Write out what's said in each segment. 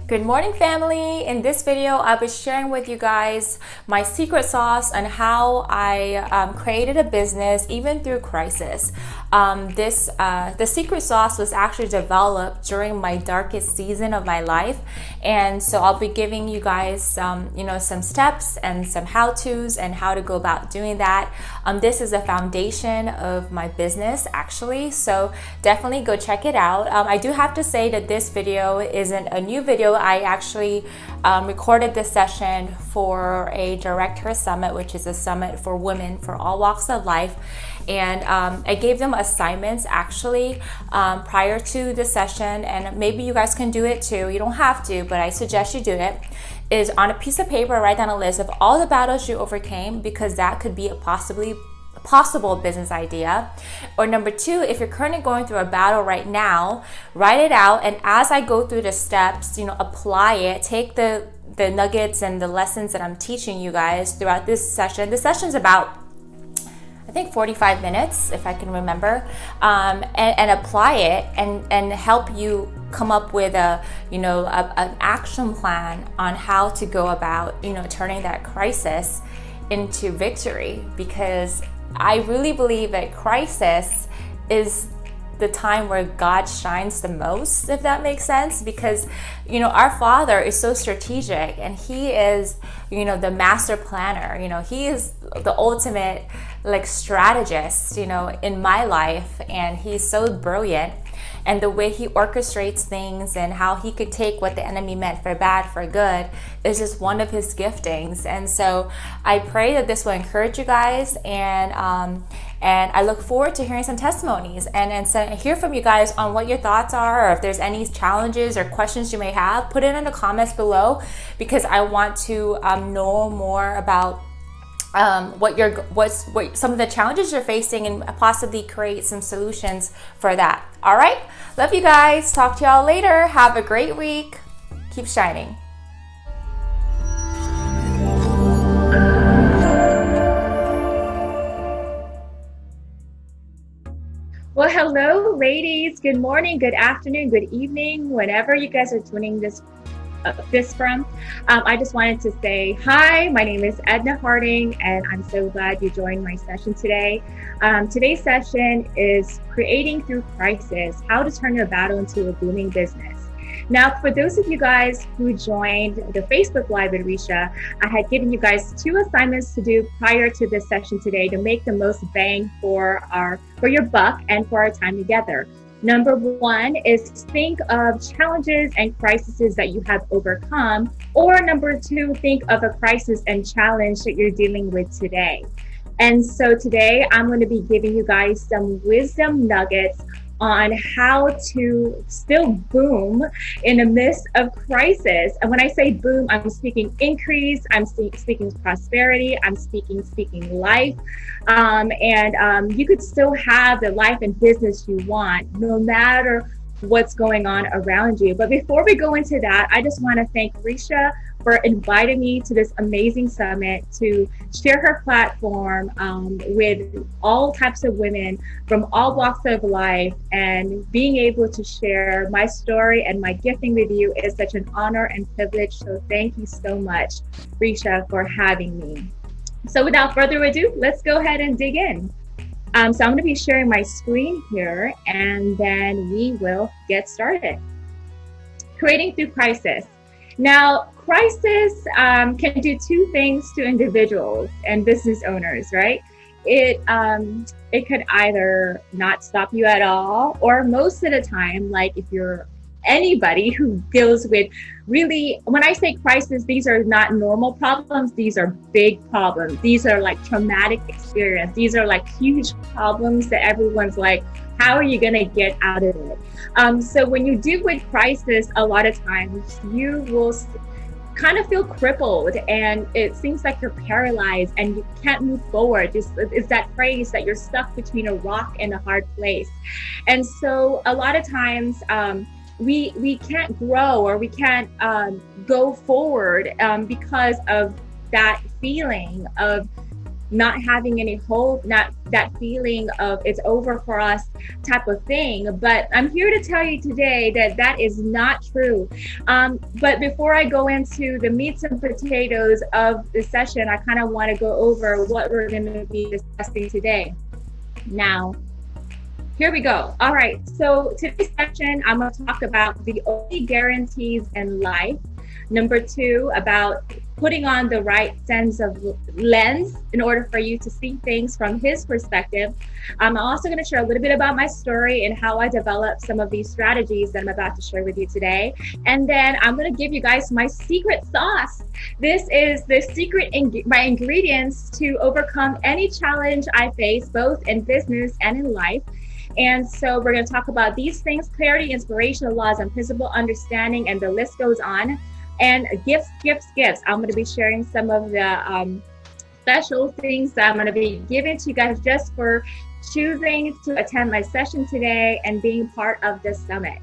Good morning, family. In this video, I'll be sharing with you guys my secret sauce on how I created a business even through crisis. The secret sauce was actually developed during my darkest season of my life, and so I'll be giving you guys some steps and some how-tos and how to go about doing that. This is a foundation of my business, actually, so definitely go check it out. I do have to say that this video isn't a new video. I actually recorded this session for a director summit, which is a summit for women for all walks of life. And I gave them assignments actually prior to the session, and maybe you guys can do it too. You don't have to, but I suggest you do it. Is on a piece of paper, write down a list of all the battles you overcame, because that could be a possible business idea. Or number two, if you're currently going through a battle right now, write it out, and as I go through the steps, apply it. Take the nuggets and the lessons that I'm teaching you guys throughout this session. The session's about, I think, 45 minutes, if I can remember, and apply it and help you come up with an action plan on how to go about turning that crisis into victory, because I really believe that crisis is the time where God shines the most, if that makes sense, because our Father is so strategic, and He is the master planner. He is the ultimate strategist in my life, and He's so brilliant. And the way He orchestrates things and how He could take what the enemy meant for bad for good is just one of His giftings. And so I pray that this will encourage you guys, and I look forward to hearing some testimonies and so hear from you guys on what your thoughts are, or if there's any challenges or questions you may have. Put it in the comments below, because I want to know more about what some of the challenges you're facing, and possibly create some solutions for that. All right, love you guys. Talk to y'all later. Have a great week. Keep shining. Well, hello, ladies. Good morning, good afternoon, good evening, whenever you guys are tuning this from. I just wanted to say hi. My name is Edna Harding, and I'm so glad you joined my session today. Today's session is creating through crisis, how to turn your battle into a booming business. Now, for those of you guys who joined the Facebook Live with Risha, I had given you guys 2 assignments to do prior to this session today to make the most bang for your buck and for our time together. Number 1 is think of challenges and crises that you have overcome. Or number 2, think of a crisis and challenge that you're dealing with today. And so today I'm going to be giving you guys some wisdom nuggets on how to still boom in the midst of crisis. And when I say boom, I'm speaking increase, I'm speaking prosperity, I'm speaking life. And you could still have the life and business you want, no matter what's going on around you. But before we go into that, I just want to thank Risha for inviting me to this amazing summit to share her platform with all types of women from all walks of life. And being able to share my story and my gifting with you is such an honor and privilege. So thank you so much, Risha, for having me. So without further ado, let's go ahead and dig in. So I'm going to be sharing my screen here, and then we will get started. Creating through crisis. Now, crisis can do 2 things to individuals and business owners, right? It could either not stop you at all, or most of the time, like if you're anybody who deals with really, when I say crisis, these are not normal problems, these are big problems. These are like traumatic experience. These are like huge problems that everyone's like, how are you gonna get out of it? So when you deal with crisis, a lot of times you will kind of feel crippled, and it seems like you're paralyzed and you can't move forward. It's that phrase that you're stuck between a rock and a hard place. And so a lot of times, we can't grow, or we can't go forward because of that feeling of not having any hope, not that feeling of it's over for us type of thing. But I'm here to tell you today that that is not true. But before I go into the meats and potatoes of the session, I kind of want to go over what we're going to be discussing today. Now, here we go. All right. So today's session, I'm going to talk about the only guarantees in life. Number two, about putting on the right sense of lens in order for you to see things from his perspective. I'm also going to share a little bit about my story and how I developed some of these strategies that I'm about to share with you today. And then I'm going to give you guys my secret sauce. This is the secret, my ingredients to overcome any challenge I face, both in business and in life. And so we're going to talk about these things: clarity, inspirational laws, and principle understanding, and the list goes on. And gifts. I'm going to be sharing some of the special things that I'm going to be giving to you guys just for choosing to attend my session today and being part of this summit.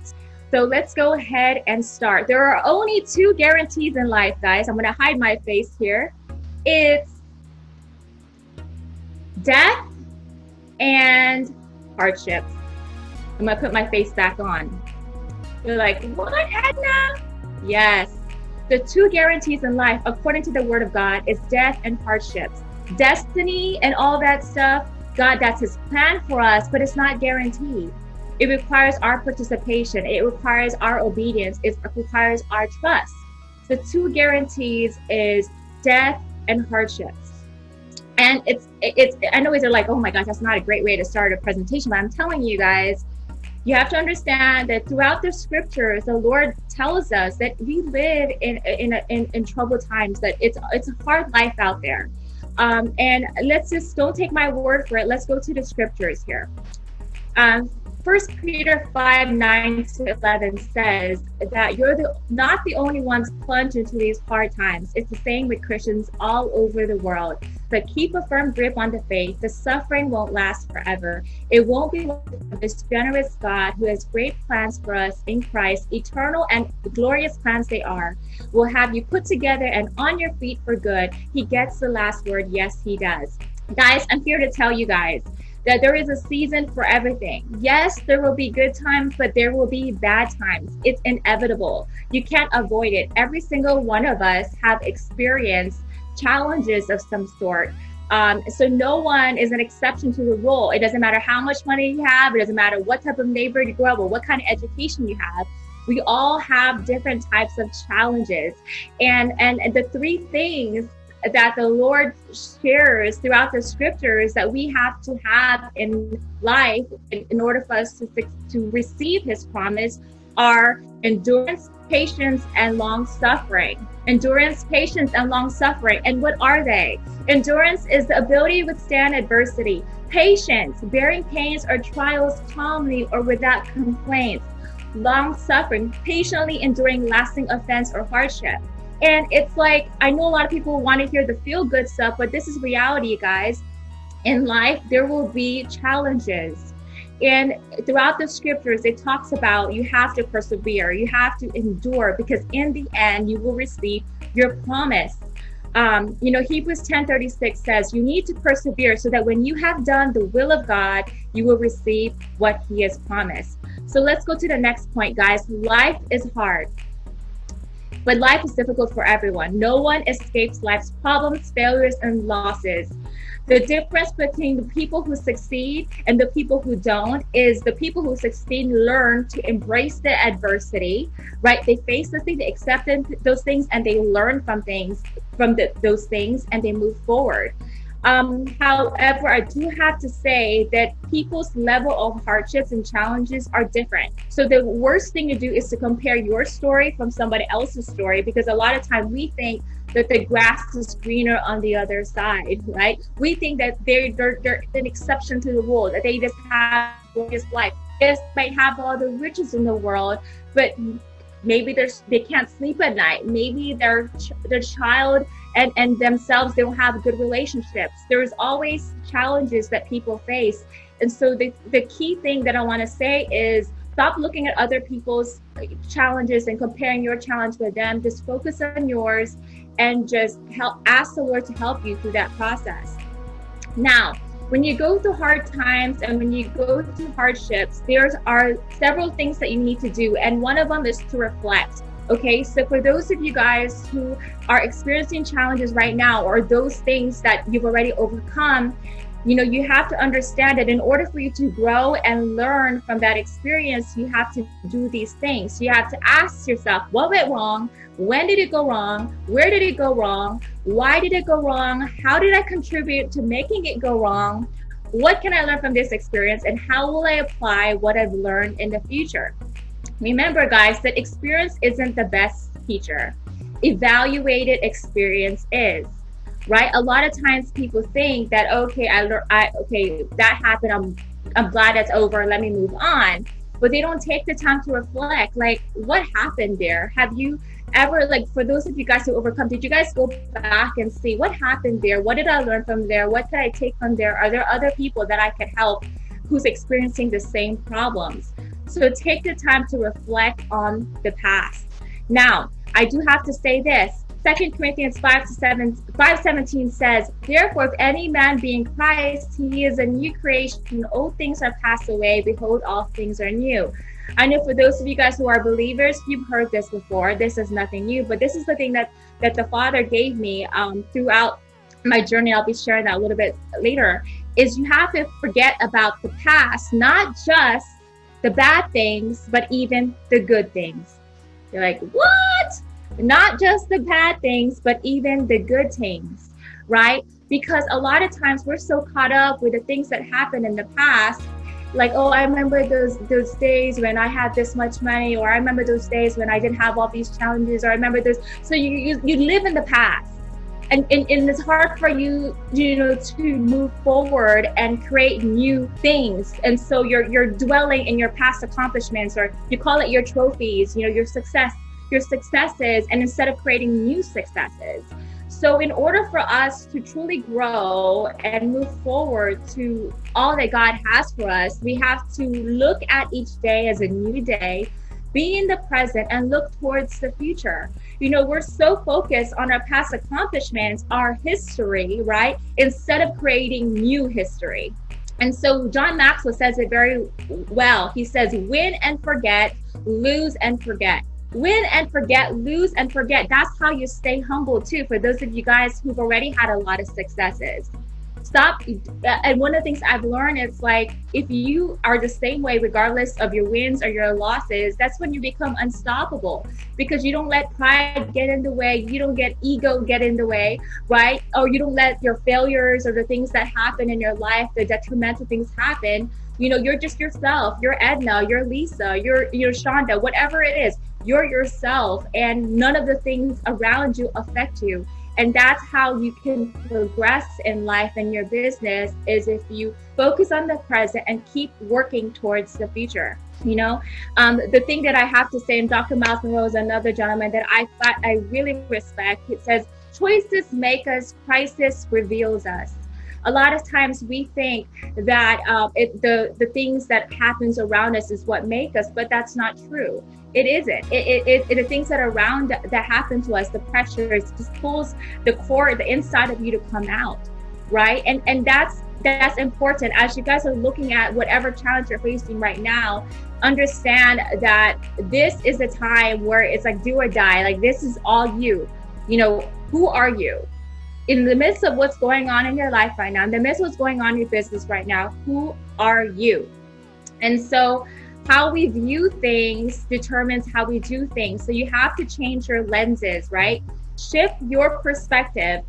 So let's go ahead and start. There are only two guarantees in life, guys. I'm going to hide my face here. It's death and hardships. I'm going to put my face back on. You're like, what, Edna? Yes. The two guarantees in life, according to the word of God, is death and hardships. Destiny and all that stuff, God, that's his plan for us, but it's not guaranteed. It requires our participation. It requires our obedience. It requires our trust. The two guarantees is death and hardships. And it's I know they're like, oh my gosh, that's not a great way to start a presentation, but I'm telling you guys, you have to understand that throughout the scriptures, the Lord tells us that we live in troubled times, that it's a hard life out there. And let's just, don't take my word for it. Let's go to the scriptures here. 1 Peter 5:9-11 says that you're not the only ones plunged into these hard times. It's the same with Christians all over the world. But keep a firm grip on the faith. The suffering won't last forever. It won't be this generous God who has great plans for us in Christ, eternal and glorious plans they are, will have you put together and on your feet for good. He gets the last word. Yes, he does. Guys, I'm here to tell you guys that there is a season for everything. Yes, there will be good times, but there will be bad times. It's inevitable. You can't avoid it. Every single one of us have experienced challenges of some sort. So no one is an exception to the rule. It doesn't matter how much money you have. It doesn't matter what type of neighborhood you grow up or what kind of education you have. We all have different types of challenges. And the three things that the Lord shares throughout the scriptures that we have to have in life in order for us to receive his promise are endurance, patience, and long suffering. Endurance, patience, and long suffering. And what are they? Endurance is the ability to withstand adversity. Patience, bearing pains or trials calmly or without complaints. Long suffering, patiently enduring lasting offense or hardship. And it's like, I know a lot of people want to hear the feel-good stuff, but this is reality, you guys. In life, there will be challenges. And throughout the scriptures, it talks about you have to persevere, you have to endure, because in the end, you will receive your promise. Hebrews 10:36 says you need to persevere so that when you have done the will of God, you will receive what he has promised. So let's go to the next point, guys. Life is hard. But life is difficult for everyone. No one escapes life's problems, failures, and losses. The difference between the people who succeed and the people who don't is the people who succeed learn to embrace the adversity, right? They face the thing, they accept those things, and they learn from those things, and they move forward. However, I do have to say that people's level of hardships and challenges are different. So the worst thing to do is to compare your story from somebody else's story, because a lot of time we think that the grass is greener on the other side, right? We think that they're an exception to the rule, that they just have this life. They might have all the riches in the world, but maybe they can't sleep at night. Maybe their child and themselves, they don't have good relationships. There's always challenges that people face. And so the key thing that I want to say is stop looking at other people's challenges and comparing your challenge with them. Just focus on yours and just ask the Lord to help you through that process. Now, when you go through hard times and when you go through hardships, there are several things that you need to do. And one of them is to reflect. Okay, so for those of you guys who are experiencing challenges right now, or those things that you've already overcome, you have to understand that in order for you to grow and learn from that experience, you have to do these things. You have to ask yourself, what went wrong? When did it go wrong? Where did it go wrong? Why did it go wrong? How did I contribute to making it go wrong? What can I learn from this experience? And how will I apply what I've learned in the future? Remember, guys, that experience isn't the best teacher. Evaluated experience is. Right? A lot of times people think that, okay, okay, that happened. I'm glad it's over. Let me move on. But they don't take the time to reflect, like, what happened there? Have you ever, like, for those of you guys who overcome, did you guys go back and see what happened there? What did I learn from there? What can I take from there? Are there other people that I could help who's experiencing the same problems? So take the time to reflect on the past. Now, I do have to say this. 2 Corinthians 5:17 says, therefore, if any man be in Christ, he is a new creation. Old things are passed away. Behold, all things are new. I know for those of you guys who are believers, you've heard this before. This is nothing new, but this is the thing that the Father gave me throughout my journey. I'll be sharing that a little bit later, is you have to forget about the past, not just the bad things, but even the good things. You're like, what? Not just the bad things, but even the good things, right? Because a lot of times we're so caught up with the things that happened in the past, like, oh, I remember those days when I had this much money, or I remember those days when I didn't have all these challenges, or I remember this. So you live in the past, and it's hard for you, to move forward and create new things. And so you're dwelling in your past accomplishments, or you call it your trophies, your successes, and instead of creating new successes. So in order for us to truly grow and move forward to all that God has for us, we have to look at each day as a new day, be in the present, and look towards the future. We're so focused on our past accomplishments, our history, right? Instead of creating new history. And so John Maxwell says it very well. He says, win and forget, lose and forget. Win and forget, lose and forget. That's how you stay humble too, for those of you guys who've already had a lot of successes. Stop. And one of the things I've learned is, like, if you are the same way regardless of your wins or your losses, that's when you become unstoppable, because you don't let pride get in the way, you don't get ego get in the way, right? Or you don't let your failures or the things that happen in your life, the detrimental things happen. You're just yourself. You're Edna, you're Lisa, you're Shonda, whatever it is. You're yourself, and none of the things around you affect you. And that's how you can progress in life and your business, is if you focus on the present and keep working towards the future. The thing that I have to say, and Dr. Miles Monroe is another gentleman that I really respect. It says, choices make us, crisis reveals us. A lot of times we think that the things that happens around us is what make us, but that's not true. It isn't. The things that are around that happen to us, the pressures, just pulls the core, the inside of you to come out, right? And that's important. As you guys are looking at whatever challenge you're facing right now, understand that this is a time where it's like do or die. Like, this is all you. Who are you? In the midst of what's going on in your life right now, in the midst of what's going on in your business right now, who are you? And so how we view things determines how we do things. So you have to change your lenses, right? Shift your perspective,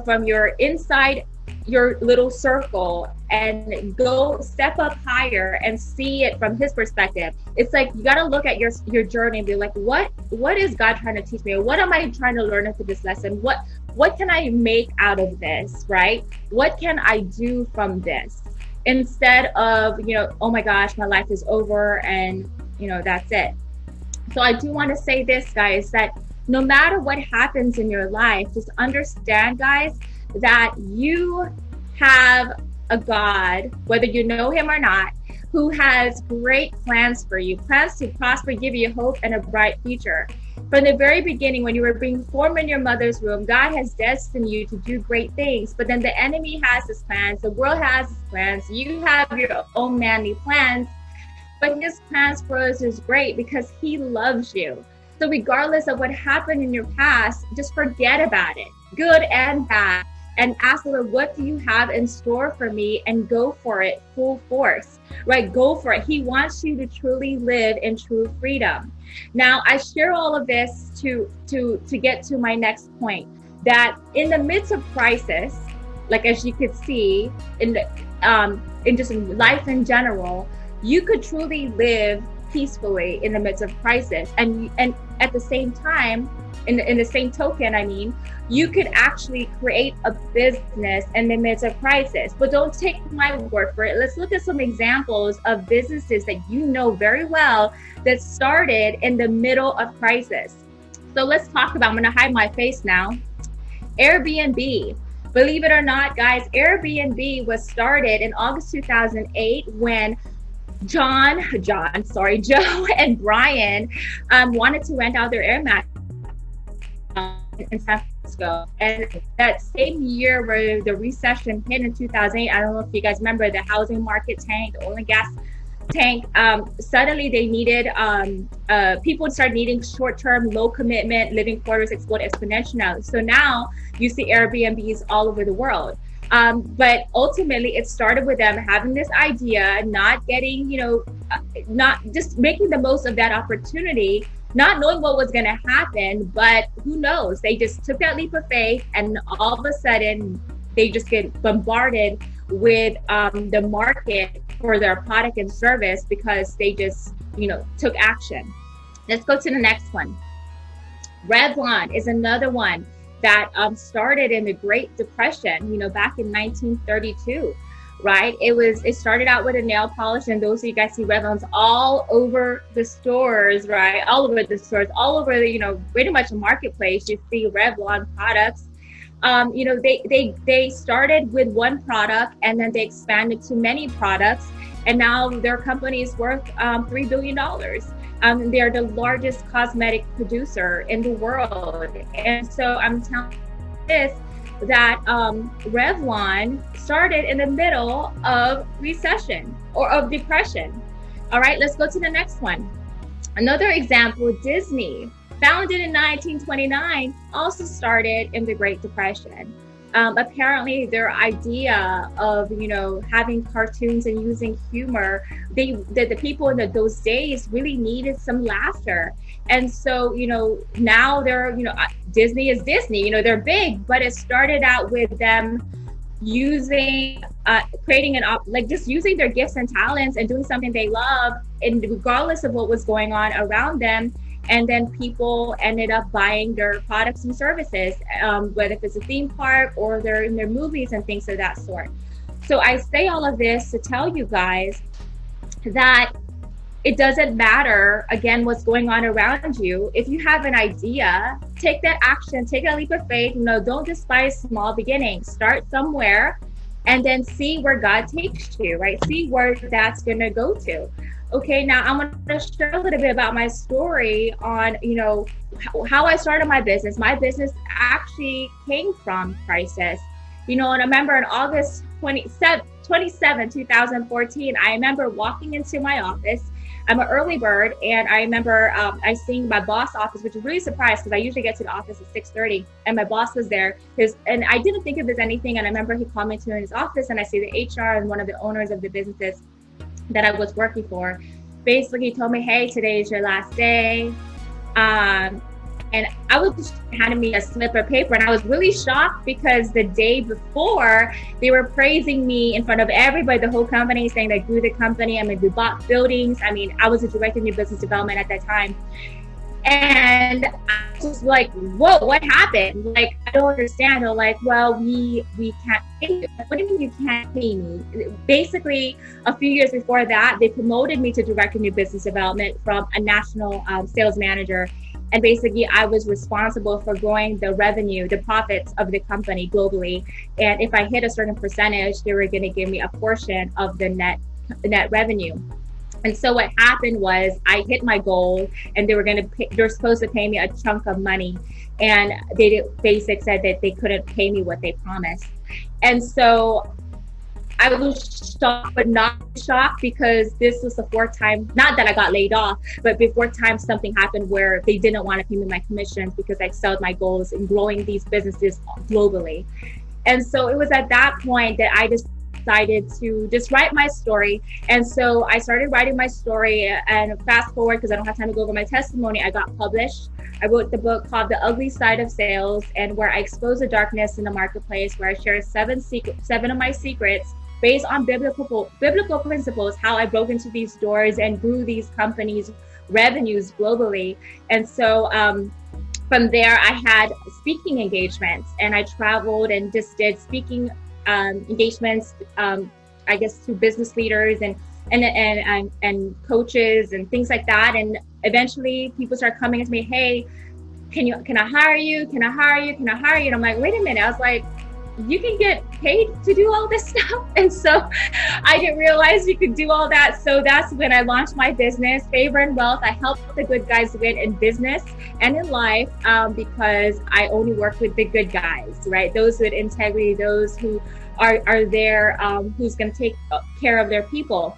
from your inside, your little circle, and go step up higher and see it from his perspective. It's like you got to look at your journey and be like, what is God trying to teach me? What am I trying to learn after this lesson? What can I make out of this, right? What can I do from this? Instead of, oh my gosh, my life is over and, that's it. So I do want to say this, guys, that no matter what happens in your life, just understand, guys, that you have a God, whether you know him or not, who has great plans for you, plans to prosper, give you hope and a bright future. From the very beginning, when you were being formed in your mother's womb, God has destined you to do great things. But then the enemy has his plans, the world has his plans, you have your own manly plans. But his plans for us is great because he loves you. So regardless of what happened in your past, just forget about it, good and bad, and ask the Lord, what do you have in store for me? And go for it full force, right? Go for it. He wants you to truly live in true freedom. Now, I share all of this to get to my next point, that in the midst of crisis, like as you could see in just life in general, you could truly live peacefully in the midst of crisis, and at the same time, in the same token, I mean, you could actually create a business in the midst of crisis. But don't take my word for it. Let's look at some examples of businesses that you know very well that started in the middle of crisis. So let's talk about, I'm going to hide my face now, Airbnb. Believe it or not, guys, Airbnb was started in August 2008 when Joe and Brian wanted to rent out their air mattress in San Francisco. And that same year where the recession hit in 2008, I don't know if you guys remember, the housing market tanked, the oil and gas tank, suddenly they needed, people started needing short-term, low commitment living quarters explode exponentially. So now you see Airbnbs all over the world. But ultimately it started with them having this idea, not getting, not just making the most of that opportunity, not knowing what was going to happen, but who knows? They just took that leap of faith, and all of a sudden they just get bombarded with the market for their product and service because they just, took action. Let's go to the next one. Revlon is another one that started in the Great Depression, back in 1932, right? It started out with a nail polish, and those of you guys see Revlon's all over the stores, right? All over the stores, all over the, pretty much a marketplace. You see Revlon products. They started with one product, and then they expanded to many products, and now their company is worth $3 billion. They're the largest cosmetic producer in the world. And so I'm telling you this, that Revlon started in the middle of recession or of depression. All right, let's go to the next one. Another example, Disney, founded in 1929, also started in the Great Depression. Apparently their idea of, having cartoons and using humor, the people in those days really needed some laughter. And so, now they're, Disney is Disney, they're big, but it started out with them using, creating just using their gifts and talents and doing something they love, and regardless of what was going on around them. And then people ended up buying their products and services, whether it's a theme park or they're in their movies and things of that sort. So I say all of this to tell you guys that it doesn't matter, again, what's going on around you. If you have an idea, take that action, take that leap of faith. Don't despise small beginnings. Start somewhere and then see where God takes you, right? See where that's going to go to. Okay, now I'm going to share a little bit about my story on, how I started my business. My business actually came from crisis. And I remember in August 27, 2014, I remember walking into my office. I'm an early bird, and I remember I seeing my boss office, which was really surprised because I usually get to the office at 6:30, and my boss was there. And I didn't think of this anything, and I remember he called me to his office, and I see the HR and one of the owners of the businesses that I was working for. Basically told me, hey, today is your last day. And I was just handing me a slip of paper, and I was really shocked because the day before they were praising me in front of everybody, the whole company, saying they grew the company. We bought buildings. I was a director of new business development at that time. And I was just like, whoa, what happened? Like, I don't understand. They're like, well, we can't pay you. What do you mean you can't pay me? Basically, a few years before that, they promoted me to director of new business development from a national sales manager. And basically, I was responsible for growing the revenue, the profits of the company globally. And if I hit a certain percentage, they were going to give me a portion of the net revenue. And so what happened was I hit my goal, and they were supposed to pay me a chunk of money, and basic said that they couldn't pay me what they promised. And so I was shocked, but not shocked, because this was the fourth time, not that I got laid off, but before time something happened where they didn't want to pay me my commissions because I excelled my goals in growing these businesses globally. And so it was at that point that I decided to just write my story. And so I started writing my story, and fast forward, because I don't have time to go over my testimony, I got published. I wrote the book called The Ugly Side of Sales, and where I expose the darkness in the marketplace, where I share seven of my secrets based on biblical principles, how I broke into these doors and grew these companies' revenues globally. And so from there, I had speaking engagements, and I traveled and just did speaking engagements, I guess, to business leaders and coaches and things like that. And eventually, people start coming to me, "Hey, can I hire you? Can I hire you? Can I hire you?" And I'm like, "Wait a minute!" I was like, "You can get paid to do all this stuff?" And so I didn't realize you could do all that. So that's when I launched my business, Favor and Wealth. I help the good guys win in business and in life, because I only work with the good guys, right? Those with integrity, those who are there, who's going to take care of their people.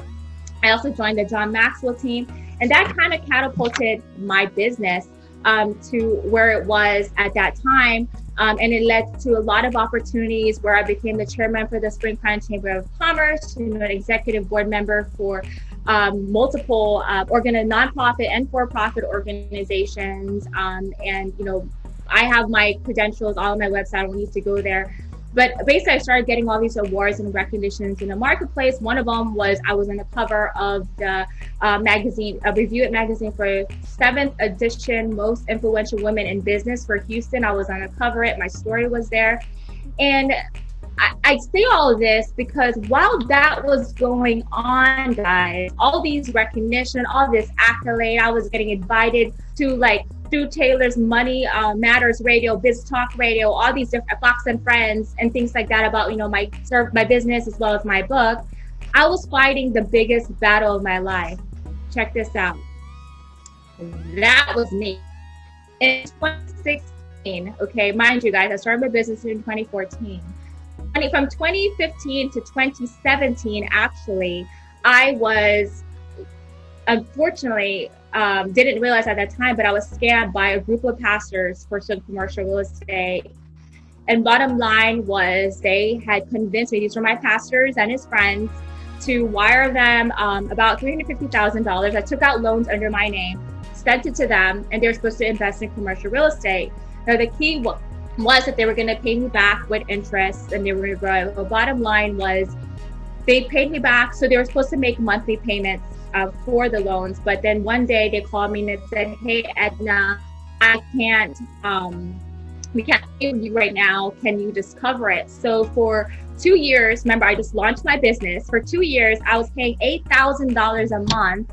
I also joined the John Maxwell team, and that kind of catapulted my business to where it was at that time. And it led to a lot of opportunities where I became the chairman for the Spring Pine Chamber of Commerce, an executive board member for multiple nonprofit and for-profit organizations. And, I have my credentials all on my website. I don't need to go there. But basically, I started getting all these awards and recognitions in the marketplace. One of them was I was on the cover of the magazine, a Review It magazine, for 7th edition Most Influential Women in Business for Houston. I was on the cover of it. My story was there. And I say all of this because while that was going on, guys, all these recognition, all this accolade, I was getting invited to, like, through Taylor's Money Matters Radio, Biz Talk Radio, all these different Fox and Friends and things like that about, my business as well as my book. I was fighting the biggest battle of my life. Check this out. That was me. In 2016, okay, mind you guys, I started my business in 2014. From 2015 to 2017, actually, I was, unfortunately, didn't realize at that time, but I was scammed by a group of pastors for some commercial real estate. And bottom line was they had convinced me, these were my pastors and his friends, to wire them about $350,000. I took out loans under my name, sent it to them, and they were supposed to invest in commercial real estate. Now, the key was that they were going to pay me back with interest, and they were going to grow. The bottom line was they paid me back, so they were supposed to make monthly payments for the loans. But then one day they called me and said, "Hey, Edna, we can't pay you right now. Can you just cover it?" So for 2 years, remember, I just launched my business. For 2 years, I was paying $8,000 a month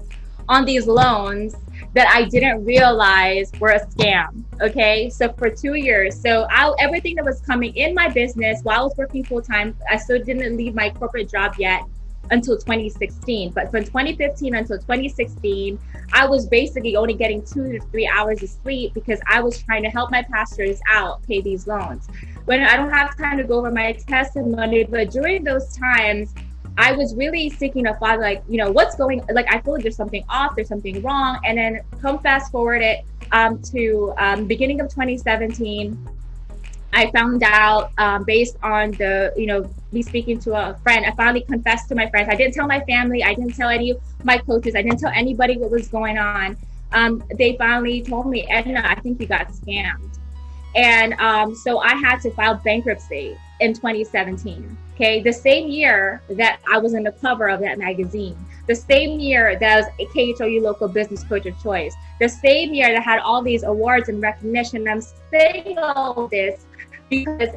on these loans that I didn't realize were a scam. Okay, so for 2 years, so everything that was coming in my business while I was working full time, I still didn't leave my corporate job yet until 2016. But from 2015 until 2016, I was basically only getting 2 to 3 hours of sleep because I was trying to help my pastors out pay these loans. When I don't have time to go over my testimony, but during those times, I was really seeking a Father, like, what's going, like, I feel like there's something off, there's something wrong. And then come fast forward it to beginning of 2017, I found out based on me speaking to a friend, I finally confessed to my friends. I didn't tell my family. I didn't tell any of my coaches. I didn't tell anybody what was going on. They finally told me, "Edna, I think you got scammed." And so I had to file bankruptcy in 2017. Okay, the same year that I was on the cover of that magazine, the same year that I was a KHOU Local Business Coach of Choice, the same year that had all these awards and recognition. I'm saying all this because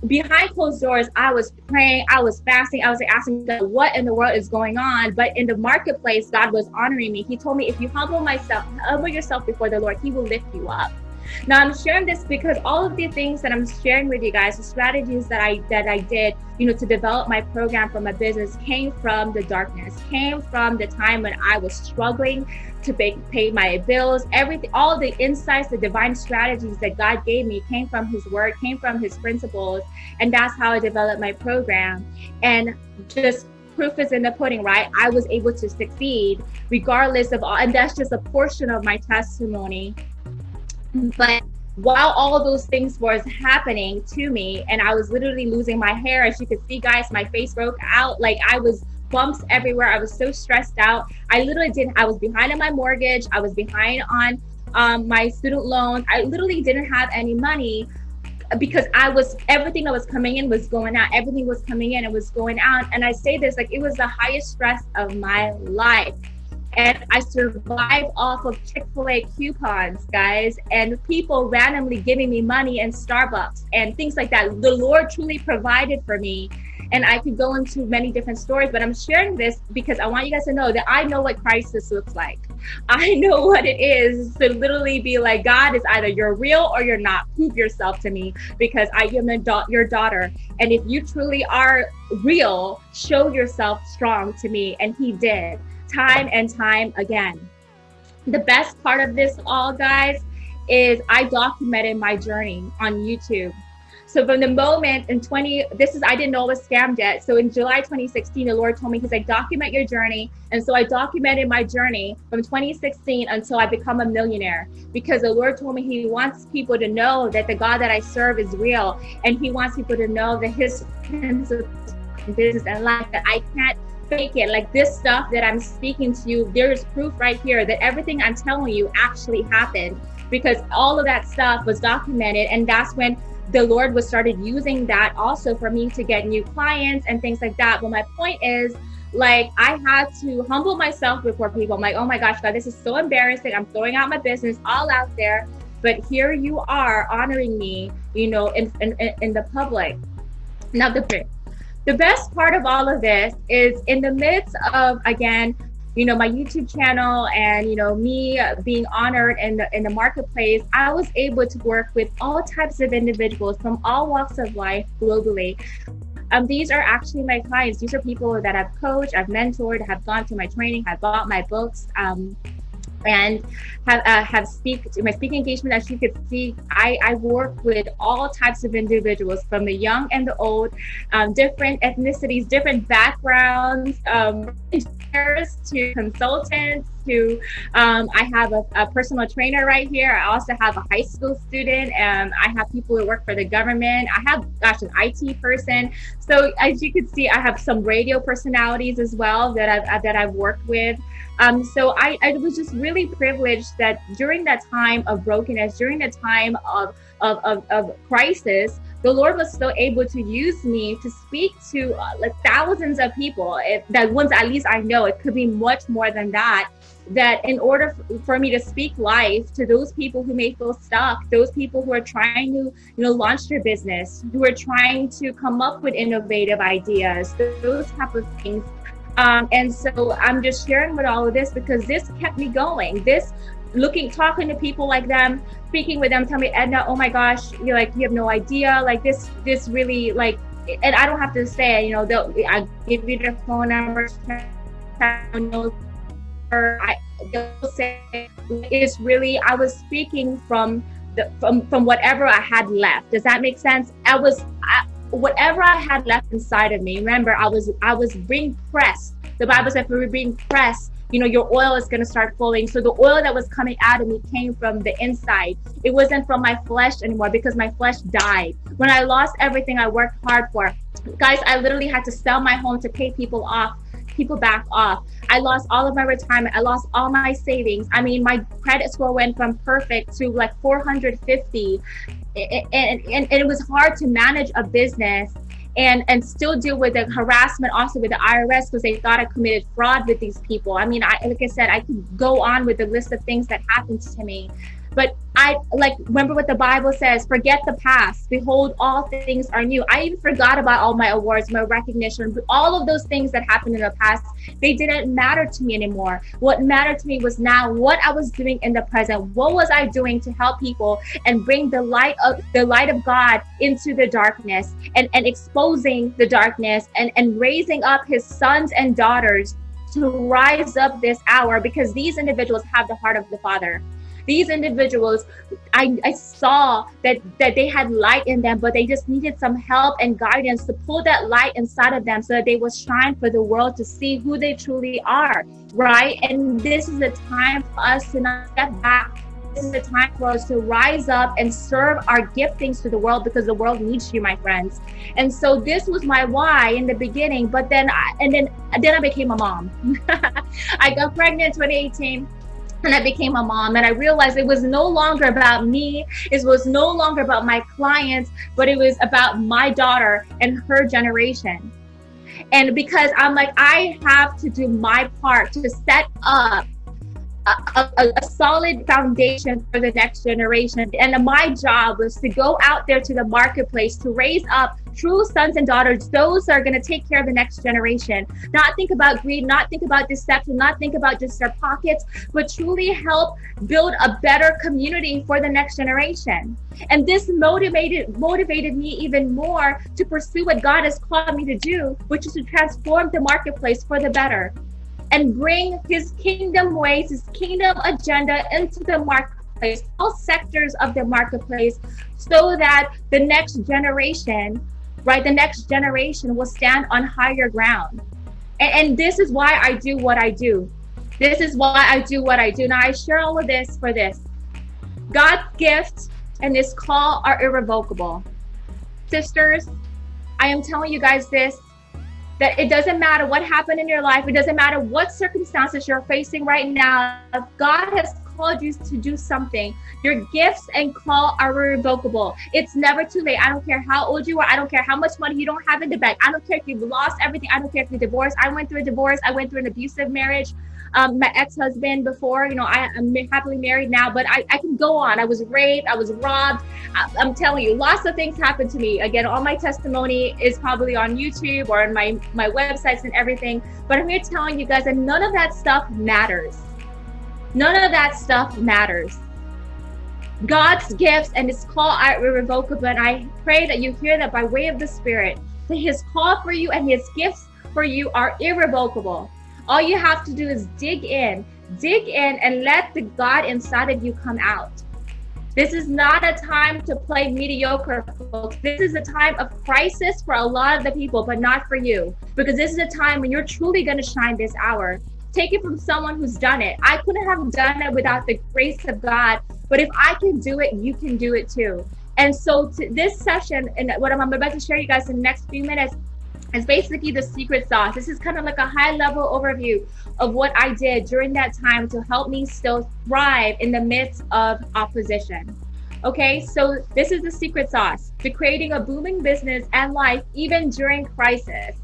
behind closed doors, I was praying, I was fasting, I was asking God, what in the world is going on? But in the marketplace, God was honoring me. He told me, if you humble yourself before the Lord, He will lift you up. Now I'm sharing this because all of the things that I'm sharing with you guys, the strategies that I did, to develop my program for my business, came from the darkness, came from the time when I was struggling to pay my bills. Everything, all the insights, the divine strategies that God gave me came from His Word, came from His principles, and that's how I developed my program. And just proof is in the pudding, right? I was able to succeed regardless of all, and that's just a portion of my testimony. But while all those things was happening to me, and I was literally losing my hair, as you can see, guys, my face broke out. Like, I was bumps everywhere. I was so stressed out. I was behind on my mortgage. I was behind on my student loans. I literally didn't have any money because everything that was coming in was going out. Everything was coming in and was going out. And I say this, like, it was the highest stress of my life. And I survived off of Chick-fil-A coupons, guys, and people randomly giving me money in Starbucks and things like that. The Lord truly provided for me. And I could go into many different stories, but I'm sharing this because I want you guys to know that I know what crisis looks like. I know what it is to literally be like, God, is either you're real or you're not. Prove yourself to me, because I am your daughter. And if you truly are real, show yourself strong to me. And He did, time and time again. The best part of this all, guys, is I documented my journey on YouTube. So from the moment I didn't know it was scammed yet. So in July 2016, the Lord told me, He's like, document your journey. And so I documented my journey from 2016 until I become a millionaire, because the Lord told me He wants people to know that the God that I serve is real. And He wants people to know that His principles in business and life, that I can't fake it. Like, this stuff that I'm speaking to you, there's proof right here that everything I'm telling you actually happened, because all of that stuff was documented. And that's when the Lord was started using that also for me to get new clients and things like that. But my point is, like, I had to humble myself before people. I'm like, oh my gosh, God, this is so embarrassing. I'm throwing out my business all out there, but here you are honoring me, in the public. Now, the best part of all of this is in the midst of, again, my YouTube channel and, me being honored in the marketplace, I was able to work with all types of individuals from all walks of life globally. These are actually my clients. These are people that I've coached, I've mentored, have gone to my training, have bought my books, and have my speaking engagement. As you can see, I work with all types of individuals, from the young and the old, different ethnicities, different backgrounds, to consultants, to I have a personal trainer right here. I also have a high school student, and I have people who work for the government. I have, an IT person. So as you can see, I have some radio personalities as well that I've worked with. So I was just really privileged that during that time of brokenness, during the time of crisis, the Lord was still able to use me to speak to thousands of people. That ones, at least I know, it could be much more than that. That in order for me to speak life to those people who may feel stuck, those people who are trying to, launch their business, who are trying to come up with innovative ideas, those type of things. And so I'm just sharing with all of this because this kept me going. Talking to people like them, speaking with them, tell me, Edna, oh my gosh, you have no idea, like this really, like, and I don't have to say, I give you their phone numbers, they'll say it's really, I was speaking from whatever I had left. Does that make sense? Whatever I had left inside of me. Remember, I was being pressed. The Bible said, for being pressed, your oil is going to start flowing. So the oil that was coming out of me came from the inside. It wasn't from my flesh anymore, because my flesh died. When I lost everything I worked hard for, guys, I literally had to sell my home to pay people back off. I lost all of my retirement. I lost all my savings. I mean, my credit score went from perfect to like 450. And it was hard to manage a business and still deal with the harassment also with the IRS, because they thought I committed fraud with these people. I mean, like I said, I could go on with the list of things that happened to me. But I like remember what the Bible says, forget the past. Behold, all things are new. I even forgot about all my awards, my recognition, all of those things that happened in the past. They didn't matter to me anymore. What mattered to me was now what I was doing in the present. What was I doing to help people and bring the light of God into the darkness, and exposing the darkness, and raising up his sons and daughters to rise up this hour, because these individuals have the heart of the Father. These individuals, I saw that they had light in them, but they just needed some help and guidance to pull that light inside of them so that they will shine for the world to see who they truly are, right? And this is the time for us to not step back. This is the time for us to rise up and serve our giftings to the world, because the world needs you, my friends. And so this was my why in the beginning, but then I became a mom. I got pregnant in 2018. And I became a mom, and I realized it was no longer about me. It was no longer about my clients, but it was about my daughter and her generation. And because I'm like, I have to do my part to set up a solid foundation for the next generation. And my job was to go out there to the marketplace to raise up true sons and daughters, those that are going to take care of the next generation. Not think about greed, not think about deception, not think about just their pockets, but truly help build a better community for the next generation. And this motivated me even more to pursue what God has called me to do, which is to transform the marketplace for the better and bring his kingdom ways, his kingdom agenda into the marketplace, all sectors of the marketplace, so that the next generation, right, the next generation will stand on higher ground. And this is why I do what I do. This is why I do what I do. Now, I share all of this for this. God's gift and his call are irrevocable. Sisters, I am telling you guys this, that it doesn't matter what happened in your life. It doesn't matter what circumstances you're facing right now. If God has called you to do something, your gifts and call are irrevocable. It's never too late. I don't care how old you are. I don't care how much money you don't have in the bank. I don't care if you've lost everything. I don't care if you're divorced. I went through a divorce. I went through an abusive marriage. My ex-husband before, I'm happily married now, but I can go on. I was raped. I was robbed. I'm telling you, lots of things happened to me. Again, all my testimony is probably on YouTube or on my websites and everything. But I'm here telling you guys that none of that stuff matters. None of that stuff matters. God's gifts and his call are irrevocable. And I pray that you hear that by way of the Spirit, that his call for you and his gifts for you are irrevocable. All you have to do is dig in and let the God inside of you come out. This is not a time to play mediocre, folks. This is a time of crisis for a lot of the people, but not for you. Because this is a time when you're truly going to shine this hour. Take it from someone who's done it. I couldn't have done it without the grace of God. But if I can do it, you can do it too. And so this session, and what I'm about to share you guys in the next few minutes, is basically the secret sauce. This is kind of like a high level overview of what I did during that time to help me still thrive in the midst of opposition. Okay, so this is the secret sauce to creating a booming business and life even during crisis.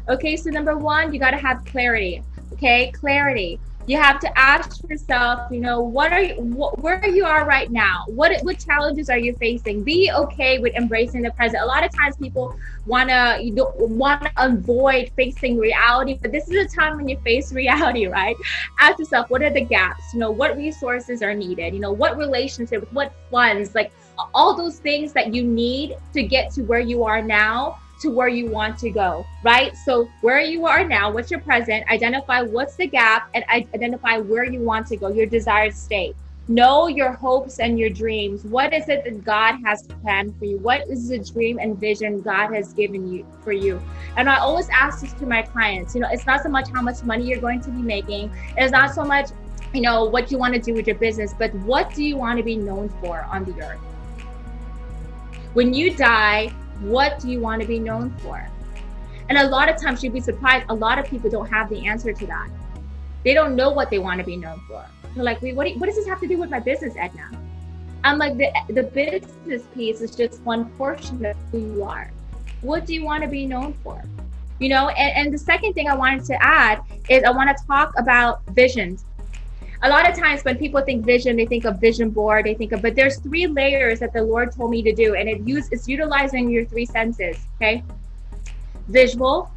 Okay, so number one, you got to have clarity. Okay, clarity. You have to ask yourself, where you are right now. What challenges are you facing? Be okay with embracing the present. A lot of times people wanna avoid facing reality, but this is a time when you face reality, right? Ask yourself, what are the gaps? What resources are needed? What relationships, what funds, like all those things that you need to get to where you are now, to where you want to go, right? So where you are now, what's your present, identify what's the gap, and identify where you want to go, your desired state. Know your hopes and your dreams. What is it that God has planned for you? What is the dream and vision God has given you for you? And I always ask this to my clients, it's not so much how much money you're going to be making. It's not so much, what you want to do with your business, but what do you want to be known for on the earth? When you die, what do you want to be known for? And a lot of times, you'd be surprised, a lot of people don't have the answer to that. They don't know what they want to be known for. They're like, wait, what does this have to do with my business, Edna? I'm like, the business piece is just one portion of who you are. What do you want to be known for? And the second thing I wanted to add is I want to talk about visions. A lot of times when people think vision, they think of vision board, but there's 3 layers that the Lord told me to do, and it's utilizing your 3 senses, okay? Visual.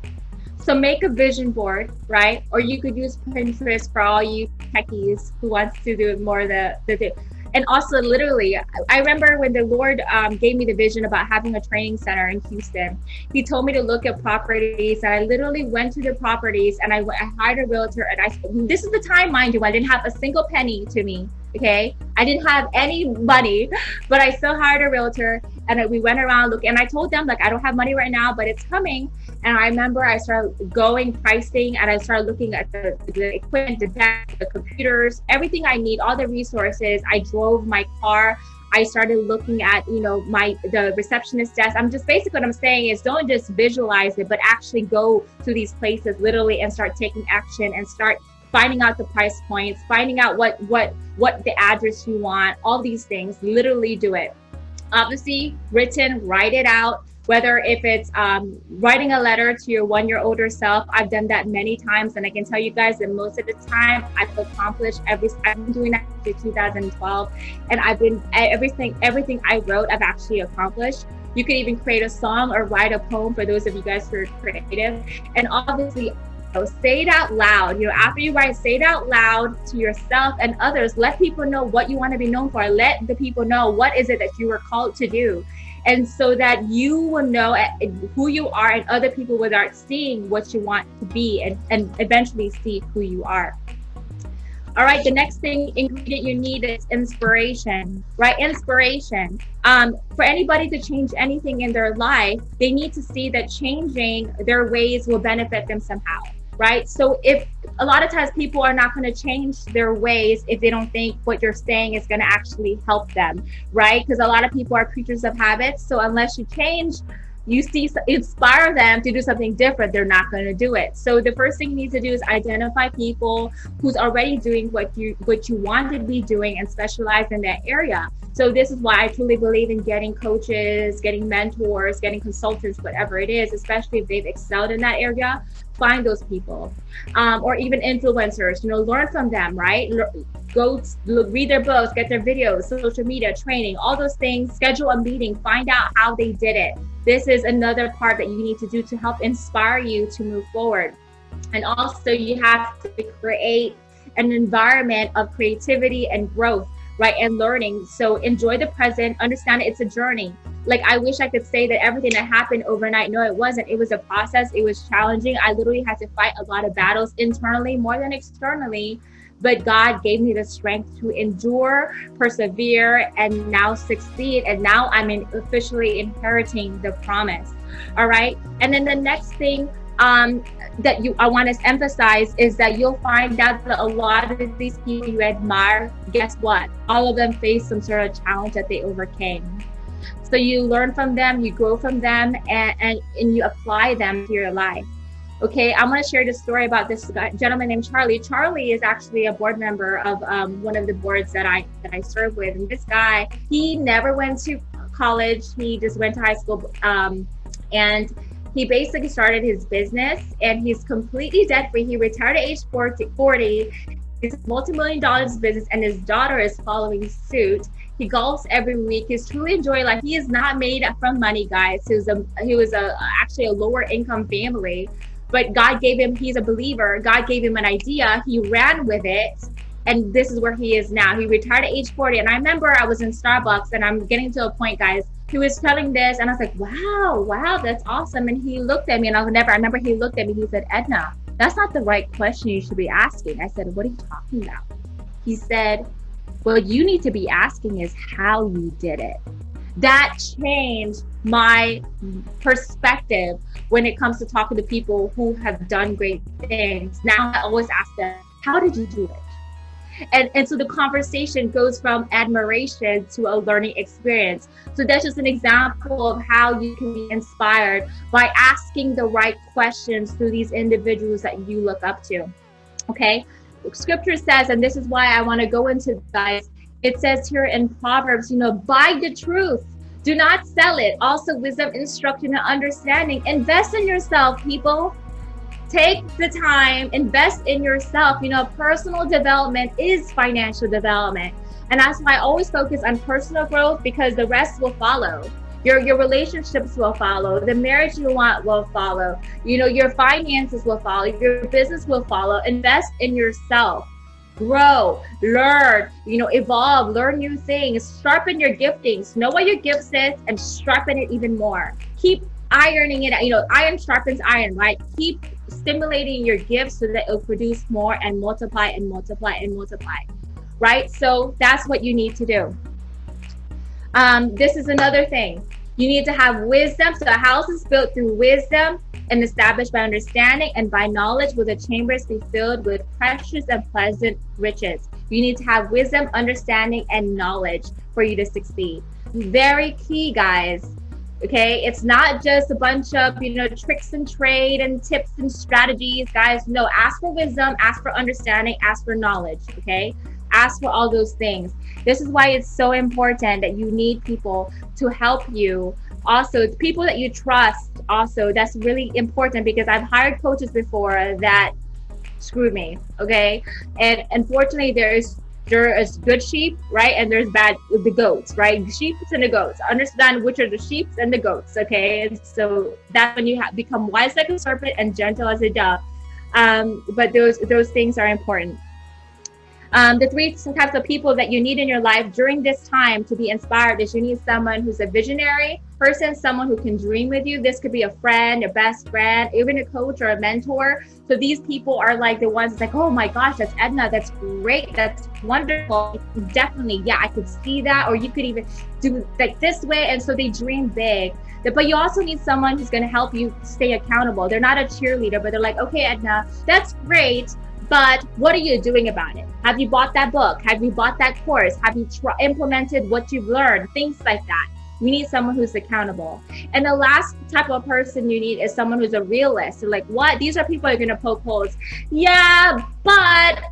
So make a vision board, right? Or you could use Pinterest for all you techies who wants to do more of the and also literally, I remember when the Lord gave me the vision about having a training center in Houston. He told me to look at properties, and I literally went to the properties, and I hired a realtor, and this is the time, mind you, I didn't have a single penny to me. Okay, I didn't have any money, but I still hired a realtor, and we went around looking, and I told them, like, I don't have money right now, but it's coming. And I remember I started going pricing, and I started looking at the equipment, the desk, the computers, everything I need, all the resources. I drove my car. I started looking at, the receptionist desk. I'm just basically, what I'm saying is, don't just visualize it, but actually go to these places literally and start taking action and start finding out the price points, finding out what the address you want, all these things. Literally do it. Obviously, write it out. Whether if it's writing a letter to your 1-year older self, I've done that many times, and I can tell you guys that most of the time I've accomplished I've been doing that since 2012, and I've been everything I wrote I've actually accomplished. You could even create a song or write a poem for those of you guys who are creative, and obviously say it out loud. After you write, say it out loud to yourself and others. Let people know what you want to be known for. Let the people know what is it that you were called to do. And so that you will know who you are, and other people will start seeing what you want to be, and eventually see who you are. All right, the next ingredient you need is inspiration, right? Inspiration. For anybody to change anything in their life, they need to see that changing their ways will benefit them somehow, right? So if a lot of times people are not going to change their ways if they don't think what you're saying is going to actually help them, right? Because a lot of people are creatures of habits. So unless you change, inspire them to do something different, they're not going to do it. So the first thing you need to do is identify people who's already doing what you want to be doing and specialize in that area. So this is why I truly believe in getting coaches, getting mentors, getting consultants, whatever it is, especially if they've excelled in that area. Find those people, or even influencers, learn from them, right? Go read their books, get their videos, social media, training, all those things, schedule a meeting, find out how they did it. This is another part that you need to do to help inspire you to move forward. And also you have to create an environment of creativity and growth, right? And learning. So enjoy the present, understand it's a journey. Like, I wish I could say that everything that happened overnight. No, it wasn't. It was a process. It was challenging. I literally had to fight a lot of battles internally more than externally. But God gave me the strength to endure, persevere, and now succeed. And now I'm officially inheriting the promise. All right. And then the next thing that I want to emphasize is that you'll find out that a lot of these people you admire, guess what? All of them face some sort of challenge that they overcame. So you learn from them, you grow from them, and you apply them to your life. Okay, I'm going to share this story about this gentleman named Charlie. Charlie is actually a board member of one of the boards that I serve with. And this guy, he never went to college. He just went to high school, and he basically started his business, and he's completely debt free. He retired at age 40. He's multi-million-dollar business, and his daughter is following suit. He golfs every week. He's truly enjoying life. He is not made from money, guys. He was actually a lower income family, but God gave him, he's a believer. God gave him an idea. He ran with it. And this is where he is now. He retired at age 40. And I remember I was in Starbucks, and I'm getting to a point, guys. He was telling this, and I was like, wow, that's awesome. And he looked at me, and I remember he looked at me. He said, Edna, that's not the right question you should be asking. I said, what are you talking about? He said, what you need to be asking is how you did it. That changed my perspective when it comes to talking to people who have done great things. Now I always ask them, how did you do it? And so the conversation goes from admiration to a learning experience. So that's just an example of how you can be inspired by asking the right questions through these individuals that you look up to. Okay? Scripture says, and this is why I want to go into guys, it says here in Proverbs, buy the truth. Do not sell it. Also, wisdom, instruction, and understanding. Invest in yourself, people. Take the time, invest in yourself. Personal development is financial development. And that's why I always focus on personal growth, because the rest will follow. Your relationships will follow. The marriage you want will follow. Your finances will follow. Your business will follow. Invest in yourself. Grow, learn, evolve, learn new things, sharpen your giftings, know what your gift is, and sharpen it even more. Keep ironing it. Iron sharpens iron, right? Keep stimulating your gifts so that it'll produce more and multiply and multiply and multiply, right? So that's what you need to do. This is another thing. You need to have wisdom. So a house is built through wisdom and established by understanding, and by knowledge will the chambers be filled with precious and pleasant riches. You need to have wisdom, understanding, and knowledge for you to succeed. Very key, guys. Okay, it's not just a bunch of tricks and trade and tips and strategies, guys. No, ask for wisdom, ask for understanding, ask for knowledge. Okay, ask for all those things. This is why it's so important that you need people to help you. Also, people that you trust. Also, that's really important, because I've hired coaches before that screwed me. Okay, and unfortunately, there is good sheep, right? And there's the goats, right? The sheep and the goats. Understand which are the sheep and the goats, okay? And so that's when you become wise like a serpent and gentle as a dove. But those things are important. The three types of people that you need in your life during this time to be inspired is you need someone who's a visionary person, someone who can dream with you. This could be a friend, a best friend, even a coach or a mentor. So these people are like the ones that's like, oh my gosh, that's Edna. That's great. That's wonderful. Definitely. Yeah, I could see that. Or you could even do like this way. And so they dream big. But you also need someone who's going to help you stay accountable. They're not a cheerleader, but they're like, okay, Edna, that's great. But what are you doing about it? Have you bought that book? Have you bought that course? Have you implemented what you've learned? Things like that. You need someone who's accountable. And the last type of person you need is someone who's a realist. They're like, what? These are people who are going to poke holes. Yeah, but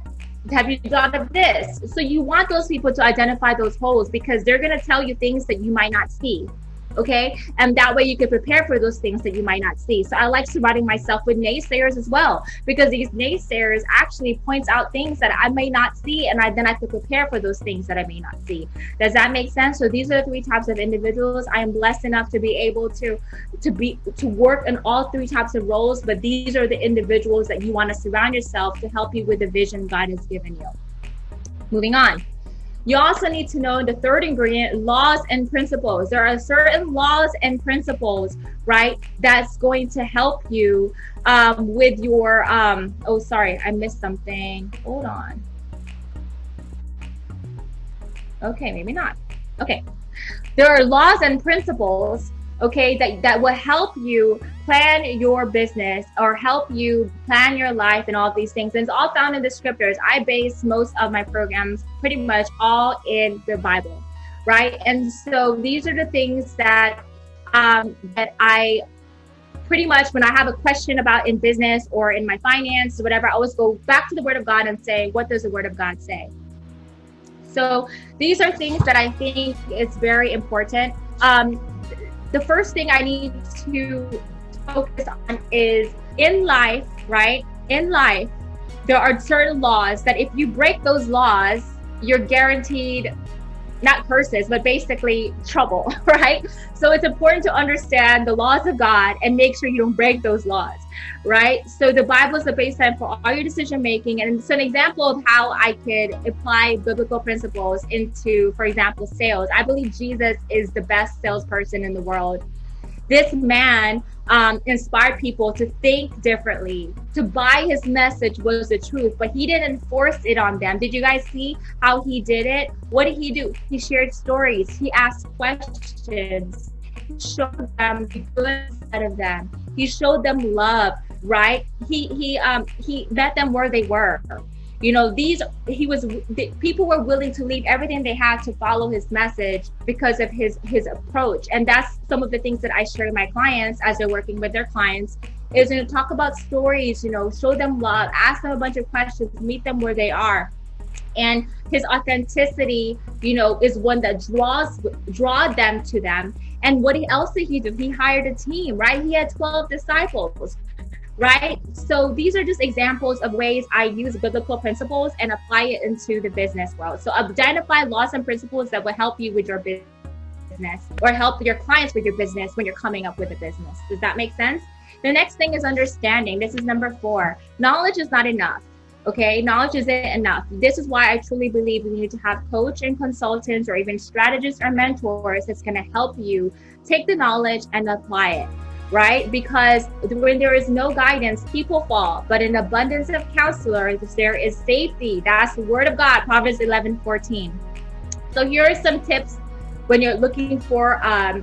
have you thought of this? So you want those people to identify those holes, because they're going to tell you things that you might not see. Okay, and that way you can prepare for those things that you might not see. So I like surrounding myself with naysayers as well, because these naysayers actually points out things that I may not see, and then I can prepare for those things that I may not see. Does that make sense? So these are the three types of individuals. I am blessed enough to be able to work in all three types of roles, but these are the individuals that you want to surround yourself to help you with the vision God has given you. Moving on. You also need to know the third ingredient, laws and principles. There are certain laws and principles, right, that's going to help you with your, oh, sorry, I missed something. Hold on. Okay, maybe not. Okay. There are laws and principles, okay, that will help you plan your business or help you plan your life and all these things. And it's all found in the scriptures. I base most of my programs pretty much all in the Bible, right? And so these are the things that that I pretty much, when I have a question about in business or in my finance or whatever, I always go back to the Word of God and say, what does the Word of God say? So these are things that I think is very important. The first thing I need to focus on is in life, right? In life, there are certain laws that if you break those laws, you're guaranteed not curses, but basically trouble, right? So it's important to understand the laws of God and make sure you don't break those laws, right? So the Bible is the baseline for all your decision making. And it's an example of how I could apply biblical principles into, for example, sales. I believe Jesus is the best salesperson in the world. This man inspired people to think differently, to buy his message was the truth, but he didn't enforce it on them. Did you guys see how he did it? What did he do? He shared stories. He asked questions. He showed them the good side of them. He showed them love, right? He met them where they were. You know, people were willing to leave everything they had to follow his message because of his approach. And that's some of the things that I share with my clients as they're working with their clients is, you know, talk about stories, you know, show them love, ask them a bunch of questions, meet them where they are. And his authenticity, you know, is one that draw them to them. And what else did he do? He hired a team, right? He had 12 disciples. right? So these are just examples of ways I use biblical principles and apply it into the business world. So identify laws and principles that will help you with your business or help your clients with your business when you're coming up with a business. Does that make sense? The next thing is understanding. This is number 4. Knowledge is not enough. Okay, knowledge isn't enough. This is why I truly believe we need to have coach and consultants or even strategists or mentors that's going to help you take the knowledge and apply it, right? Because when there is no guidance, people fall. But in abundance of counselors, there is safety. That's the word of God, Proverbs 11:14. So here are some tips when you're looking for a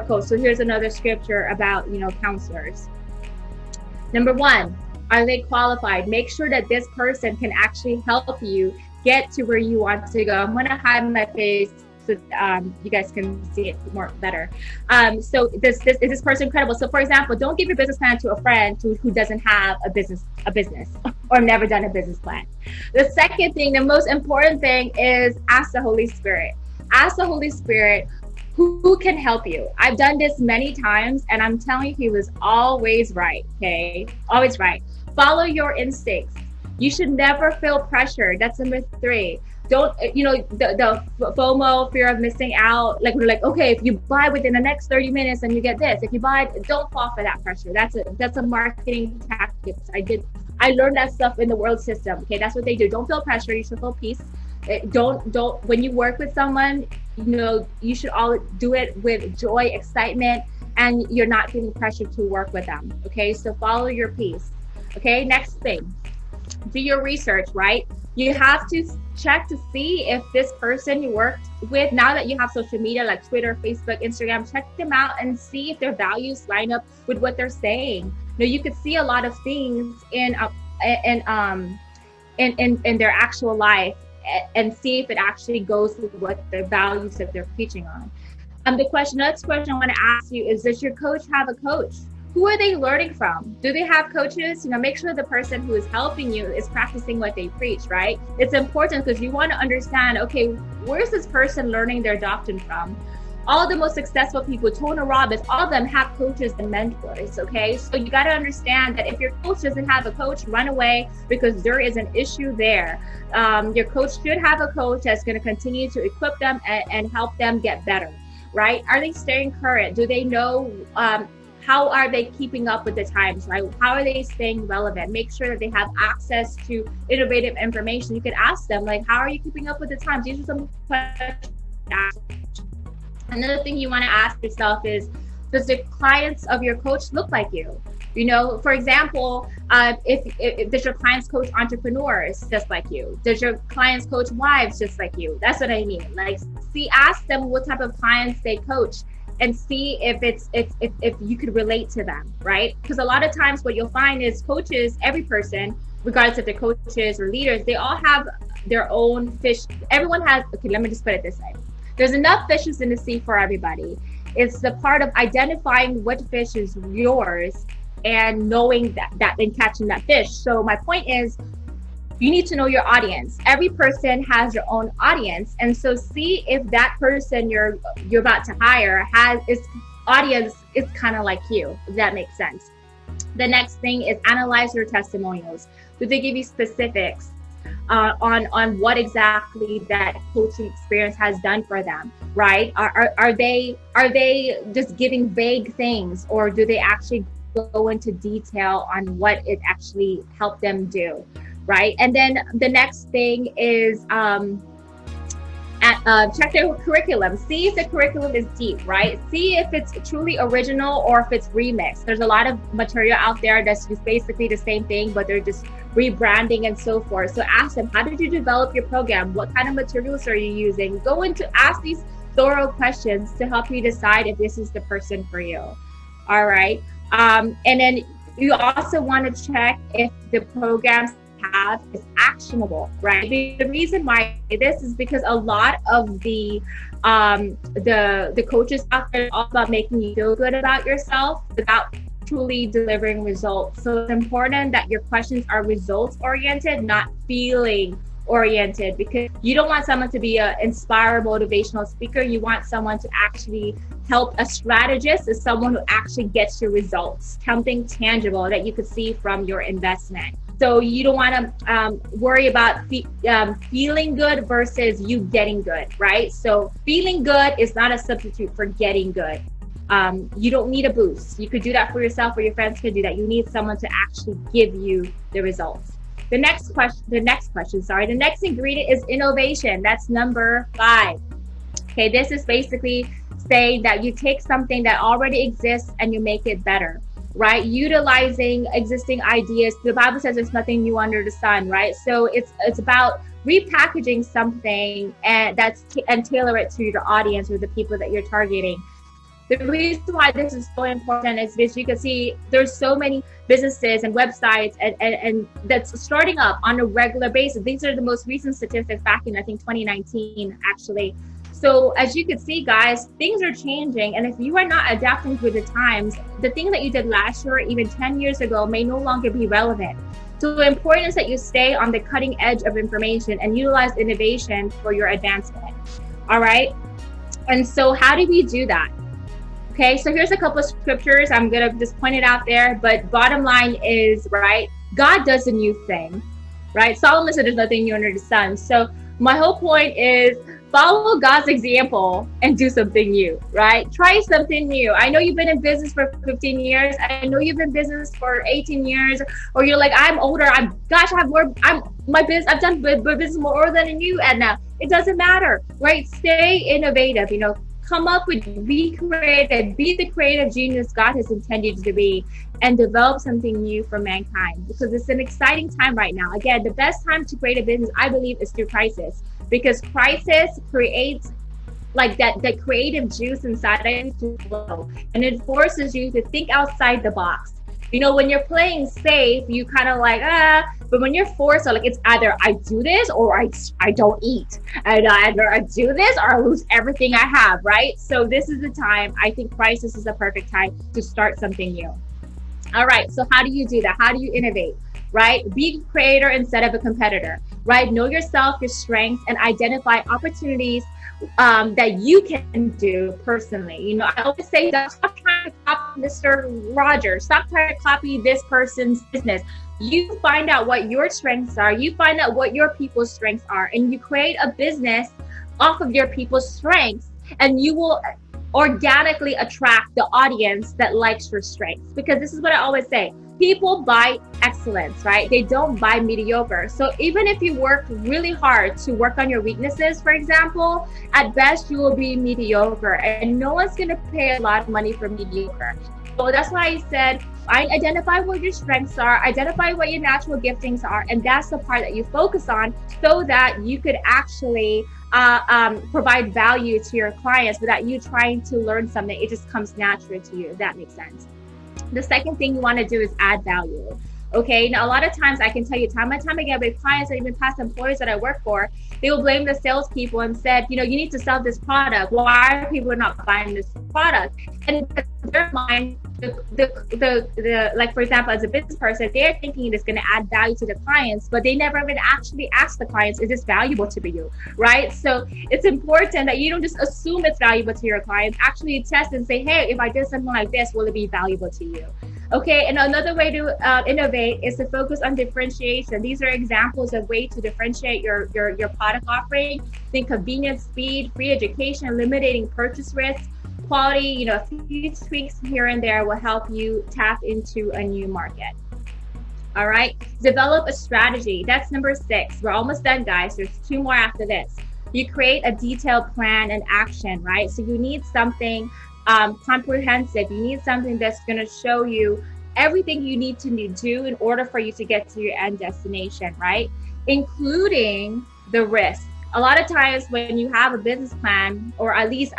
coach. So here's another scripture about, counselors. Number 1, are they qualified? Make sure that this person can actually help you get to where you want to go. I'm going to hide my face so you guys can see it more better. So is this person credible? So for example, don't give your business plan to a friend who doesn't have a business or never done a business plan. The second thing, the most important thing, is ask the Holy Spirit. Ask the Holy Spirit who can help you. I've done this many times and I'm telling you, he was always right. Okay, always right. Follow your instincts. You should never feel pressure. That's number 3. Don't, the FOMO, fear of missing out. Like we're like, okay, if you buy within the next 30 minutes, then you get this. If you buy, don't fall for that pressure. That's a marketing tactic. I learned that stuff in the world system. Okay, that's what they do. Don't feel pressure. You should feel peace. Don't. When you work with someone, you should all do it with joy, excitement, and you're not feeling pressure to work with them. Okay, so follow your peace. Okay, next thing, do your research, right? You have to check to see if this person you worked with, now that you have social media like Twitter, Facebook, Instagram, check them out and see if their values line up with what they're saying. You could see a lot of things in their actual life and see if it actually goes with what their values that they're preaching on. Next question I want to ask you is, does your coach have a coach? Who are they learning from? Do they have coaches? Make sure the person who is helping you is practicing what they preach, right? It's important because you want to understand, okay, where's this person learning their doctrine from? All the most successful people, Tony Robbins, all of them have coaches and mentors, okay? So you got to understand that if your coach doesn't have a coach, run away, because there is an issue there. Your coach should have a coach that's going to continue to equip them and help them get better, right? Are they staying current? Do they know how are they keeping up with the times, right? How are they staying relevant? Make sure that they have access to innovative information. You could ask them, like, how are you keeping up with the times? These are some questions. Another thing you want to ask yourself is, does the clients of your coach look like you? For example, if does your clients coach entrepreneurs just like you? Does your clients coach wives just like you? That's what I mean. Like, ask them what type of clients they coach, and see if you could relate to them, right? Because a lot of times what you'll find is coaches, every person, regardless if they're coaches or leaders, they all have their own fish. Everyone has, okay, let me just put it this way. There's enough fishes in the sea for everybody. It's the part of identifying what fish is yours and knowing that and catching that fish. So my point is, you need to know your audience. Every person has their own audience. And so see if that person you're about to hire has its audience is kind of like you, if that makes sense. The next thing is analyze your testimonials. Do they give you specifics on what exactly that coaching experience has done for them, right? Are they just giving vague things, or do they actually go into detail on what it actually helped them do? Right. And then the next thing is check their curriculum. See if the curriculum is deep, right? See if it's truly original or if it's remixed. There's a lot of material out there that's just basically the same thing, but they're just rebranding and so forth. So ask them, how did you develop your program? What kind of materials are you using? Go into ask these thorough questions to help you decide if this is the person for you. All right. And then you also want to check if the programs have is actionable, right? The reason why this is because a lot of the coaches out there are all about making you feel good about yourself without truly delivering results. So it's important that your questions are results oriented, not feeling oriented, because you don't want someone to be an inspired motivational speaker. You want someone to actually help. A strategist is someone who actually gets your results, something tangible that you could see from your investment. So you don't want to worry about feeling good versus you getting good, right? So feeling good is not a substitute for getting good. You don't need a boost. You could do that for yourself, or your friends could do that. You need someone to actually give you the results. The next ingredient is innovation. That's number 5. Okay, this is basically saying that you take something that already exists and you make it better, right? Utilizing existing ideas. The Bible says there's nothing new under the sun, right? So it's about repackaging something and tailor it to your audience or the people that you're targeting. The reason why this is so important is because you can see there's so many businesses and websites and that's starting up on a regular basis. These are the most recent statistics back in, I think, 2019, actually. So as you can see, guys, things are changing. And if you are not adapting with the times, the thing that you did last year, even 10 years ago, may no longer be relevant. So the importance is that you stay on the cutting edge of information and utilize innovation for your advancement. All right. And so how do we do that? Okay, so here's a couple of scriptures. I'm going to just point it out there. But bottom line is, right, God does a new thing, right? Solomon said there's nothing new under the sun. So my whole point is follow God's example and do something new, right? Try something new. I know you've been in business for 15 years. I know you've been in business for 18 years. Or you're like, I'm older. I have more. I've done business more than you, Edna. It doesn't matter, right? Stay innovative, come up with, be creative, be the creative genius God has intended you to be, and develop something new for mankind, because it's an exciting time right now. Again, the best time to create a business, I believe, is through crisis, because crisis creates like that creative juice inside of you to flow, and it forces you to think outside the box. When you're playing safe, you kind of like, but when you're forced, like, it's either I do this or I don't eat. And either I do this or I lose everything I have, right? So this is the time. I think crisis is the perfect time to start something new. All right, so how do you do that? How do you innovate, right? Be a creator instead of a competitor, right? Know yourself, your strengths, and identify opportunities that you can do personally. I always say, stop trying to copy Mr. Rogers. Stop trying to copy this person's business. You find out what your strengths are. You find out what your people's strengths are, and you create a business off of your people's strengths, and you will organically attract the audience that likes your strengths. Because this is what I always say. People buy excellence, right? They don't buy mediocre. So even if you work really hard to work on your weaknesses, for example, at best you will be mediocre, and no one's going to pay a lot of money for mediocre. So that's why I said, identify what your strengths are, identify what your natural giftings are, and that's the part that you focus on, so that you could actually provide value to your clients without you trying to learn something. It just comes naturally to you, if that makes sense. The second thing you want to do is add value. Okay, now a lot of times I can tell you time and time again with clients and even past employers that I work for, they will blame the salespeople and said, you need to sell this product. Why are people not buying this product? And in their mind, like, for example, as a business person, they're thinking it's going to add value to the clients, but they never even actually ask the clients, is this valuable to you, right? So it's important that you don't just assume it's valuable to your clients. Actually test and say, hey, if I did something like this, will it be valuable to you? Okay, and another way to innovate is to focus on differentiation. These are examples of ways to differentiate your product offering. Think convenience, speed, free education, eliminating purchase risks, quality. A few tweaks here and there will help you tap into a new market. All right, develop a strategy. That's number 6. We're almost done, guys. There's 2 more after this. You create a detailed plan and action, right? So you need something comprehensive. You need something that's going to show you everything you need to do in order for you to get to your end destination, right? Including the risk. A lot of times when you have a business plan, or at least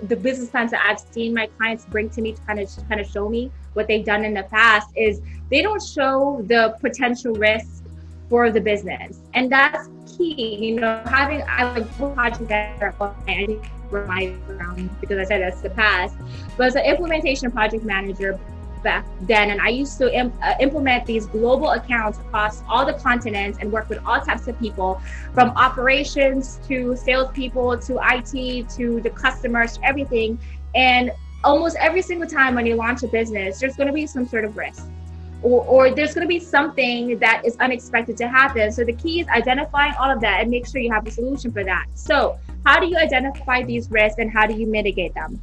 the business plans that I've seen my clients bring to me to kind of show me what they've done in the past, is they don't show the potential risk for the business. And that's key. Having a project manager, I think my background, because I said that's the past, but as an implementation project manager, back then, and I used to implement these global accounts across all the continents and work with all types of people, from operations to salespeople to IT to the customers, everything. And almost every single time when you launch a business, there's going to be some sort of risk. Or there's going to be something that is unexpected to happen. So the key is identifying all of that and make sure you have a solution for that. So how do you identify these risks and how do you mitigate them?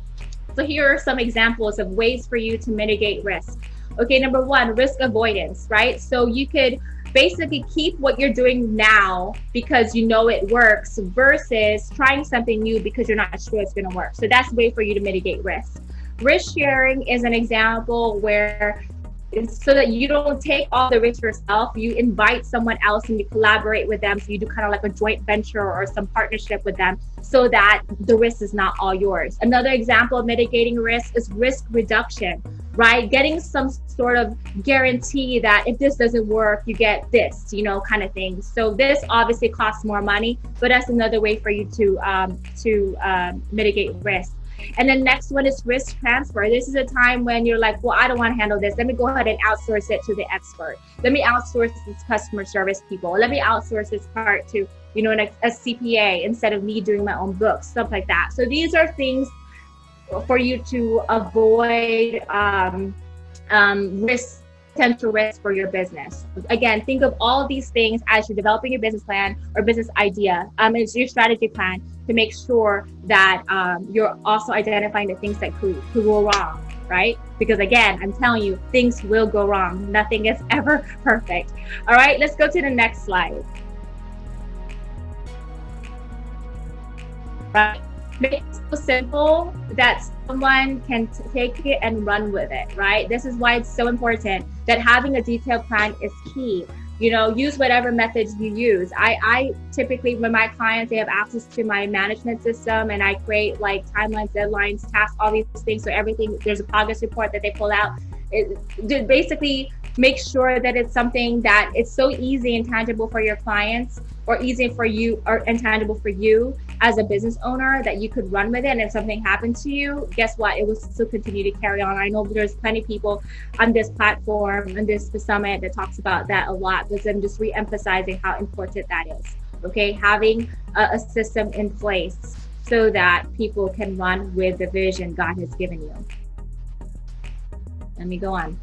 So here are some examples of ways for you to mitigate risk. Okay, number one, risk avoidance, right? So you could basically keep what you're doing now because you know it works versus trying something new because you're not sure it's going to work. So that's a way for you to mitigate risk. Risk sharing is an example where so that you don't take all the risk yourself, you invite someone else and you collaborate with them. So you do kind of like a joint venture or some partnership with them so that the risk is not all yours. Another example of mitigating risk is risk reduction, right? Getting some sort of guarantee that if this doesn't work, you get this, kind of thing. So this obviously costs more money, but that's another way for you to mitigate risk. And then next one is risk transfer. This is a time when you're like, well, I don't want to handle this. Let me go ahead and outsource it to the expert. Let me outsource this customer service people. Let me outsource this part to, a CPA instead of me doing my own books, stuff like that. So these are things for you to avoid risk, potential risk for your business. Again, think of all of these things as you're developing your business plan or business idea. It's your strategy plan to make sure that you're also identifying the things that could go wrong, right? Because again, I'm telling you, things will go wrong. Nothing is ever perfect. All right, let's go to the next slide. Right. Make it so simple that someone can take it and run with it, right? This is why it's so important that having a detailed plan is key. Use whatever methods you use. I typically, when my clients, they have access to my management system and I create like timelines, deadlines, tasks, all these things. So everything, there's a progress report that they pull out. It basically make sure that it's something that it's so easy and tangible for your clients or easy for you or intangible for you as a business owner that you could run with it. And if something happened to you, guess what? It will still continue to carry on. I know there's plenty of people on this platform and the summit that talks about that a lot, but I'm just re-emphasizing how important that is. Okay, having a system in place so that people can run with the vision God has given you. Let me go on.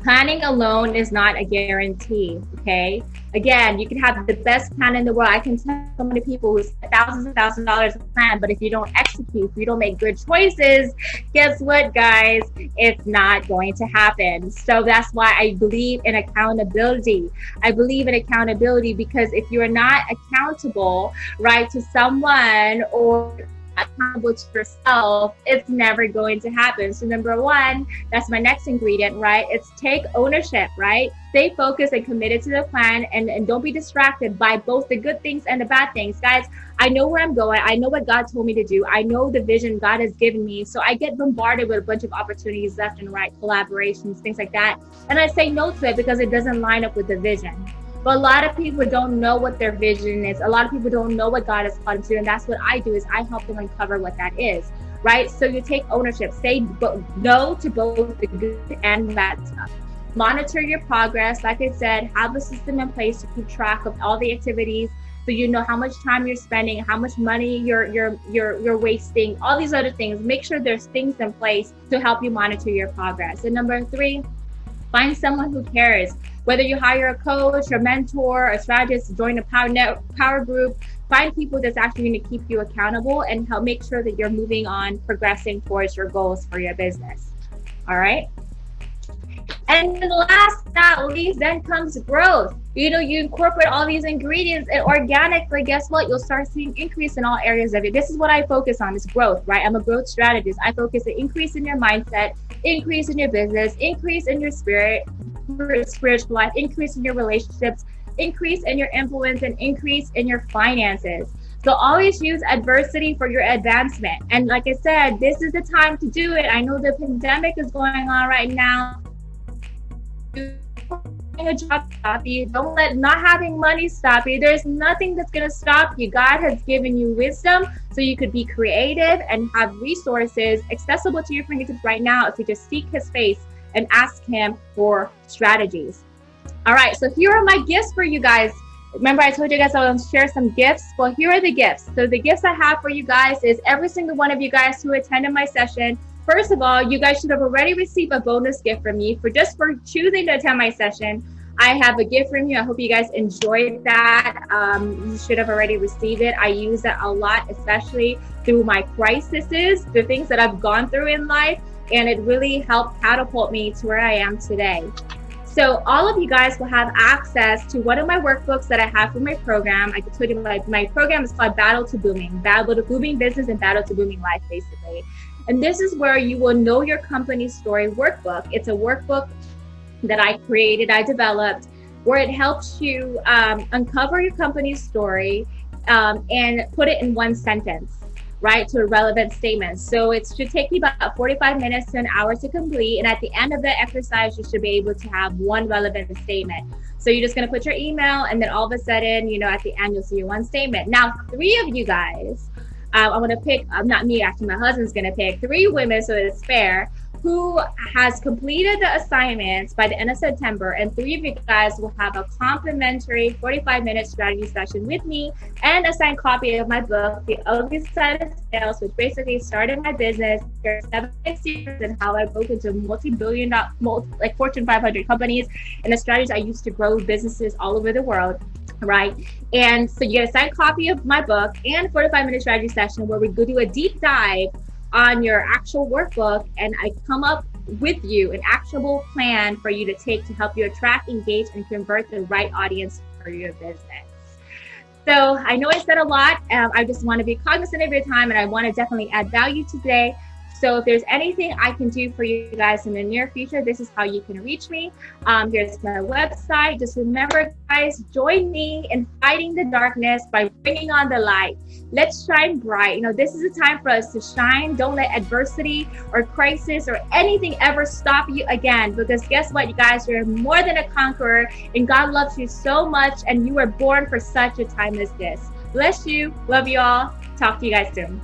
Planning alone is not a guarantee, okay? Again, you can have the best plan in the world. I can tell so many people who spend thousands and thousands of dollars on a plan, but if you don't execute, if you don't make good choices, guess what, guys? It's not going to happen. So that's why I believe in accountability. I believe in accountability because if you're not accountable, right, to someone or accountable to yourself, it's never going to happen. So number one, that's my next ingredient, right? It's take ownership, right? Stay focused and committed to the plan and don't be distracted by both the good things and the bad things. Guys, I know where I'm going. I know what God told me to do. I know the vision God has given me. So I get bombarded with a bunch of opportunities left and right, collaborations, things like that. And I say no to it because it doesn't line up with the vision. But a lot of people don't know what their vision is. A lot of people don't know what God has called them to. And that's what I do is I help them uncover what that is, right? So you take ownership, say no to both the good and bad stuff. Monitor your progress. Like I said, have a system in place to keep track of all the activities so you know how much time you're spending, how much money you're wasting, all these other things. Make sure there's things in place to help you monitor your progress. And number three, find someone who cares. Whether you hire a coach, a mentor, a strategist, join a power group, find people that's actually going to keep you accountable and help make sure that you're moving on, progressing towards your goals for your business. All right. And then last but not least, then comes growth. You incorporate all these ingredients and organically, guess what? You'll start seeing increase in all areas of it. This is what I focus on is growth, right? I'm a growth strategist. I focus on increase in your mindset, increase in your business, increase in your spiritual life, increase in your relationships, increase in your influence, and increase in your finances. So always use adversity for your advancement. And like I said, this is the time to do it. I know the pandemic is going on right now. a job stop you. Don't let not having money stop you. There's nothing that's going to stop you. God has given you wisdom so you could be creative and have resources accessible to your fingertips right now if you just seek his face and ask him for strategies. All right, so here are my gifts for you guys. Remember, I told you guys I will share some gifts. Well, here are the gifts. So the gifts I have for you guys is every single one of you guys who attended my session. First of all, you guys should have already received a bonus gift from me for choosing to attend my session. I have a gift from you. I hope you guys enjoyed that. You should have already received it. I use it a lot, especially through my crises, the things that I've gone through in life, and it really helped catapult me to where I am today. So all of you guys will have access to one of my workbooks that I have for my program. I told you my program is called Battle to Booming Business and Battle to Booming Life, basically. And this is where you will know your company story workbook. It's a workbook that I created, I developed, where it helps you uncover your company's story and put it in one sentence, right, to a relevant statement. So it should take you about 45 minutes to an hour to complete. And at the end of the exercise, you should be able to have one relevant statement. So you're just going to put your email, and then all of a sudden, at the end, you'll see your one statement. Now, 3 of you guys, I'm going to pick, not me, actually, my husband's going to pick 3 women, so it's fair, who has completed the assignments by the end of September, and 3 of you guys will have a complimentary 45-minute strategy session with me and a signed copy of my book, The Ugly Side of Sales, which basically started my business. There's 7 secrets and how I broke into multi-billion, like Fortune 500 companies, and the strategies I used to grow businesses all over the world. Right. And so you get a signed copy of my book and a 45-minute strategy session where we go do a deep dive on your actual workbook, and I come up with you an actionable plan for you to take to help you attract, engage, and convert the right audience for your business. So I know I said a lot. I just want to be cognizant of your time, and I want to definitely add value today. So if there's anything I can do for you guys in the near future, this is how you can reach me. Here's my website. Just remember, guys, join me in fighting the darkness by bringing on the light. Let's shine bright. This is a time for us to shine. Don't let adversity or crisis or anything ever stop you again. Because guess what, you guys? You're more than a conqueror, and God loves you so much, and you were born for such a time as this. Bless you. Love you all. Talk to you guys soon.